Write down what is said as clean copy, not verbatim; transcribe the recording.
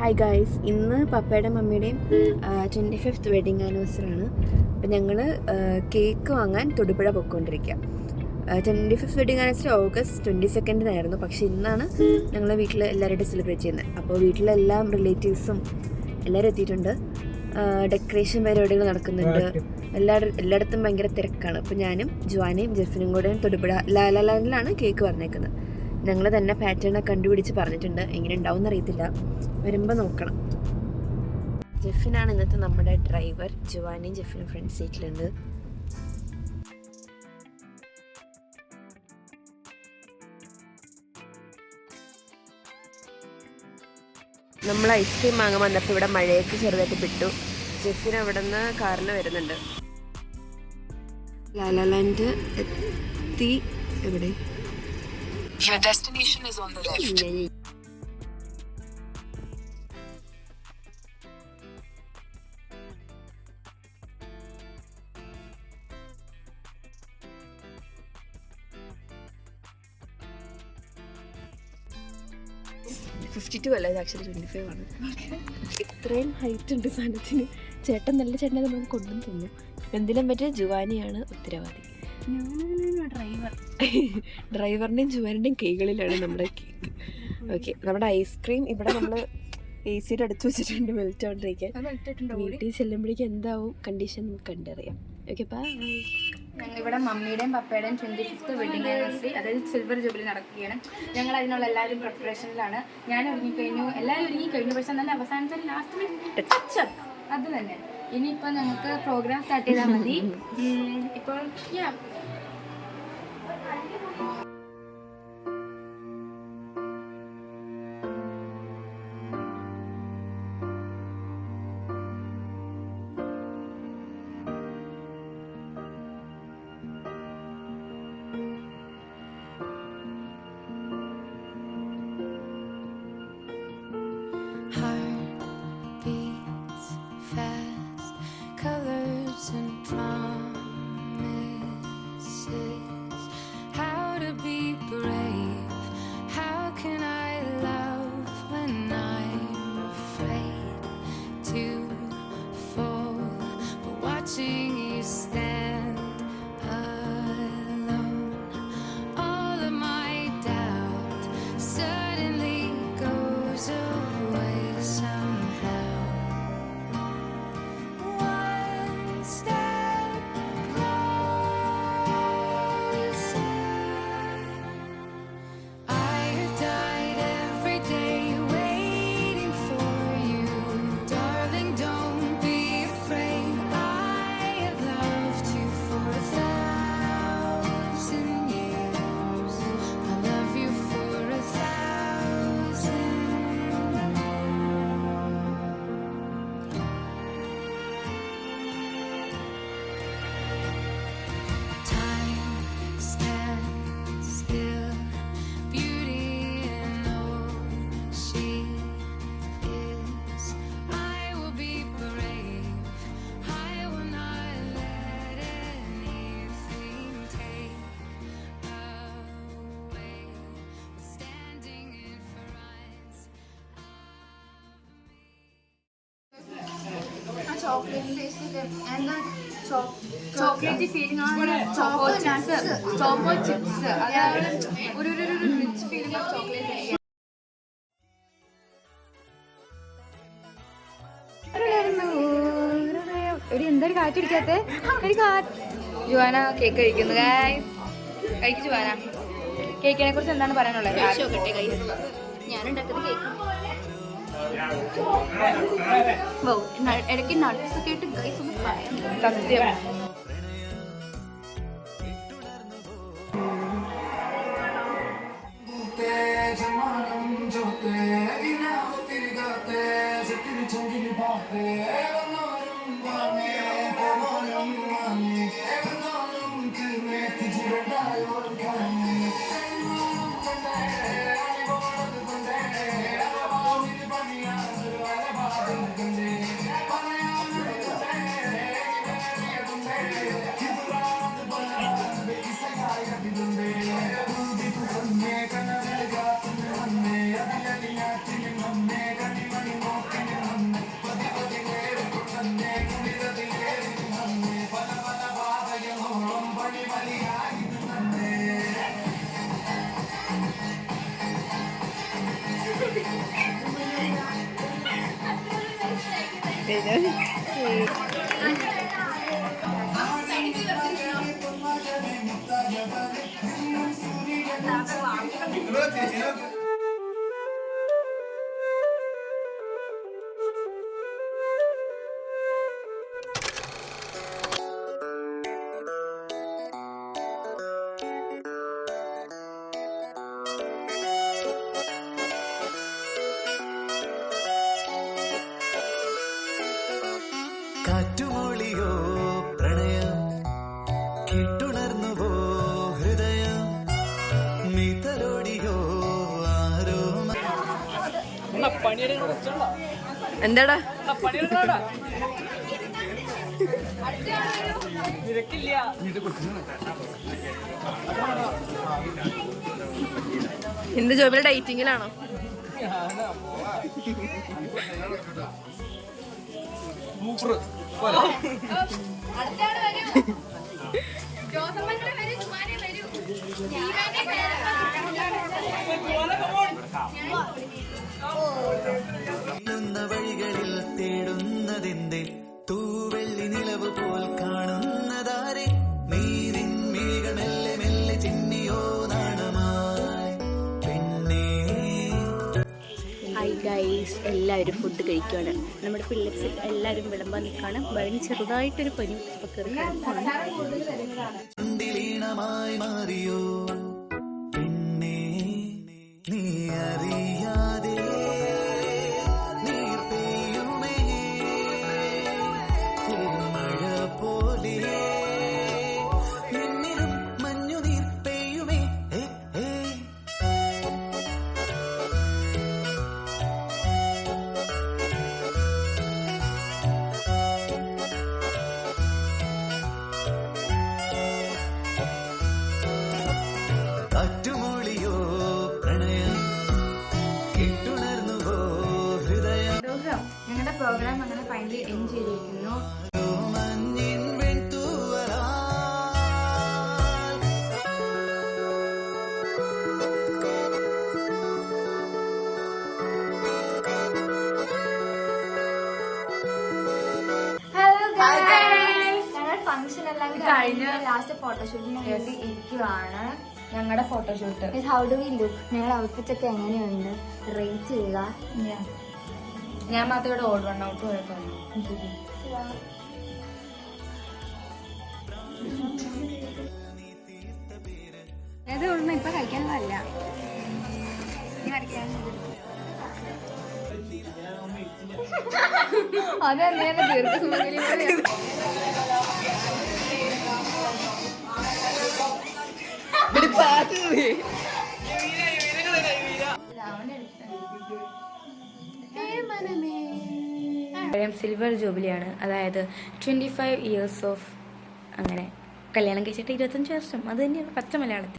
Hi guys, ഇന്ന് പപ്പയുടെയും മമ്മിയുടെയും 25th wedding anniversary ആണ്. അപ്പം ഞങ്ങൾ കേക്ക് വാങ്ങാൻ തൊടുപുഴ പോയിക്കൊണ്ടിരിക്കുക. 25th വെഡിങ് ആനിവേഴ്സറി August 22 പക്ഷേ ഇന്നാണ് ഞങ്ങൾ വീട്ടിൽ എല്ലാവരുടെയും സെലിബ്രേറ്റ് ചെയ്യുന്നത്. അപ്പോൾ വീട്ടിലെല്ലാം റിലേറ്റീവ്സും എല്ലാവരും എത്തിയിട്ടുണ്ട്. ഡെക്കറേഷൻ പരിപാടികൾ നടക്കുന്നുണ്ട്. എല്ലായിടത്തും ഭയങ്കര തിരക്കാണ്. അപ്പോൾ ഞാനും ജുവാനയും ജെഫിനും കൂടെ തൊടുപുഴ ലാലാലാൻഡിലാണ് കേക്ക് പറഞ്ഞേക്കുന്നത്. ഞങ്ങൾ തന്നെ പാറ്റേണൊക്കെ കണ്ടുപിടിച്ച് പറഞ്ഞിട്ടുണ്ട്. എങ്ങനെ ഉണ്ടാവും എന്നറിയത്തില്ല, വരുമ്പോൾ നോക്കണം. ജെഫിനാണ് ഇന്നത്തെ നമ്മുടെ ഡ്രൈവർ. ജുവാനയും ജെഫിനും ഫ്രണ്ട് സീറ്റിലുണ്ട്. നമ്മൾ ഐസ്ക്രീം വാങ്ങാൻ വന്നപ്പോൾ ഇവിടെ മഴയൊക്കെ ചെറുതായിട്ട് വിട്ടു. ജെഫിൻ അവിടെ നിന്ന് കാറിൽ വരുന്നുണ്ട്. ലാലാലാൻഡ് എത്തി. എവിടെ? Your destination is on the left. അല്ല, ഇത് ആക്ച്വലി 25 ആണ്. ഇത്രയും ഹൈറ്റ് ഉണ്ട് സാധനത്തിന്. ചേട്ടൻ നല്ല ചേട്ടനെ നമുക്ക് കൊണ്ടും തന്നു. എന്തിനും പറ്റിയ ജുവാനിയാണ് ഉത്തരവാദി. ഡ്രൈവറിൻ്റെയും ജുവാനിൻ്റെയും കൈകളിലാണ് നമ്മുടെ കേക്ക്. ഓക്കെ, നമ്മുടെ ഐസ്ക്രീം ഇവിടെ നമ്മൾ AC അടിച്ചു വെച്ചിട്ടുണ്ട് മെൽറ്റ് ആണ്ടിരിക്കാൻ. വീട്ടിൽ ചെല്ലുമ്പോഴേക്കും എന്താവും കണ്ടീഷൻ നമുക്ക് കണ്ടറിയാം. ഓക്കെ, ഞങ്ങളിവിടെ മമ്മിയുടെയും പപ്പയുടെയും 25th വെഡിങ് ആനിവേഴ്സറി, അതായത് സിൽവർ ജൂബിലി നടക്കുകയാണ്. ഞങ്ങൾ അതിനുള്ള എല്ലാവരും പ്രിപ്പറേഷനിലാണ്. ഞാൻ ഒരുങ്ങിക്കഴിഞ്ഞു, എല്ലാവരും ഒരുങ്ങിക്കഴിഞ്ഞു. പക്ഷെ നല്ല അവസാനത്തെ ലാസ്റ്റ് ടച്ചപ്പ് അത് തന്നെ. ഇനിയിപ്പോൾ ഞങ്ങൾക്ക് പ്രോഗ്രാം സ്റ്റാർട്ട് ചെയ്താൽ മതി. ഇപ്പോൾ ചോക്ലേറ്റ് ഫീലിംഗ് ആണ്. ചോക്കോ ചിപ്സ് അതായത് ഒരു റിച്ച് ഫീലിംഗ് ഓഫ് ചോക്ലേറ്റ്. ഒരു എന്തൊരു കാറ്റടിക്കാത്ത ഒരു ജുവാന കേക്ക് കഴിക്കുന്നു. കഴിക്കും ജുവാന. കേക്കിനെ കുറിച്ച് എന്താണ് പറയാനുള്ളത്? ഞാൻ ഉണ്ടാക്കുന്ന കേക്ക് ഇടയ്ക്ക് നട്ട്സ് ഒക്കെ ഇട്ട് ഗൈസ് ഒന്ന് പറയാം. സത്യം. കാറ്റുമൊളിയോ പ്രണയം കിട്ടുണർന്നുവോ ഹൃദയം മിതലോടിയോ ആരോ എന്താടാ എന്ത് ജോബിലെ ഡേറ്റിങ്ങിലാണോ? നിന്ന വഴികളിൽ തേടുന്നതെന്തേ തൂവെള്ളി നിലവ് പോൽ കാണുന്നതാരെ നീരിന്മിഴികൾ മെല്ലെ മെല്ലെ ചിന്നിയോ നാണമായി പെണ്ണേ. ഹായ് ഗൈസ്, എല്ലാവരും ഫുഡ് കഴിക്കുകയാണ്. നമ്മുടെ പിള്ളേഴ്സ് എല്ലാവരും വിളമ്പാൻ നിൽക്കുകയാണ്. ഭരണി ചെറുതായിട്ടൊരു പനി കയറി കിടക്കുകയാണ്. ചുണ്ടിലീണമായി മാറിയോ പെണ്ണേ നീ അറിയാതെ നീർ പെയ്യുമേ മഴ പോലെ നിന്നിലും മഞ്ഞുനീർ പെയ്യുമേ കാറ്റുമൊളിയോ പ്രണയം കിട്ടുണർന്നുവോ ഹൃദയം ഞങ്ങളുടെ പ്രോഗ്രാം അങ്ങനെ ഫൈനലി എൻഡ് ചെയ്തിരിക്കുന്നു. മഞ്ഞിൻ വെൺതൂവലാൽ ഞങ്ങളുടെ ഫംഗ്ഷൻ എല്ലാം കഴിഞ്ഞ് ലാസ്റ്റ് ഫോട്ടോഷൂട്ടിന് വേണ്ടി ഇരിക്കുവാണ്. ഞങ്ങളുടെ photoshoot how do we look? ഞങ്ങളുടെ ഔട്ട്ഫിറ്റ് ഒക്കെ എങ്ങനെയുണ്ട്? റേറ്റ് ചെയ്യുക. ഞാൻ മാത്രം ഇവിടെ ഓട് വൺ ഔട്ട് പോയപ്പോ ഏത് ഒന്നും ഇപ്പൊ കഴിക്കാനുള്ളതല്ല. അതെന്താണ് ദീർഘസുമംഗലി സിൽവർ ജൂബിലിയാണ്. അതായത് 25 ഇയേഴ്സ് ഓഫ് അങ്ങനെ കല്യാണം കഴിച്ചിട്ട് 25 വർഷം. അത് തന്നെയാണ് പച്ച മലയാളത്തിൽ.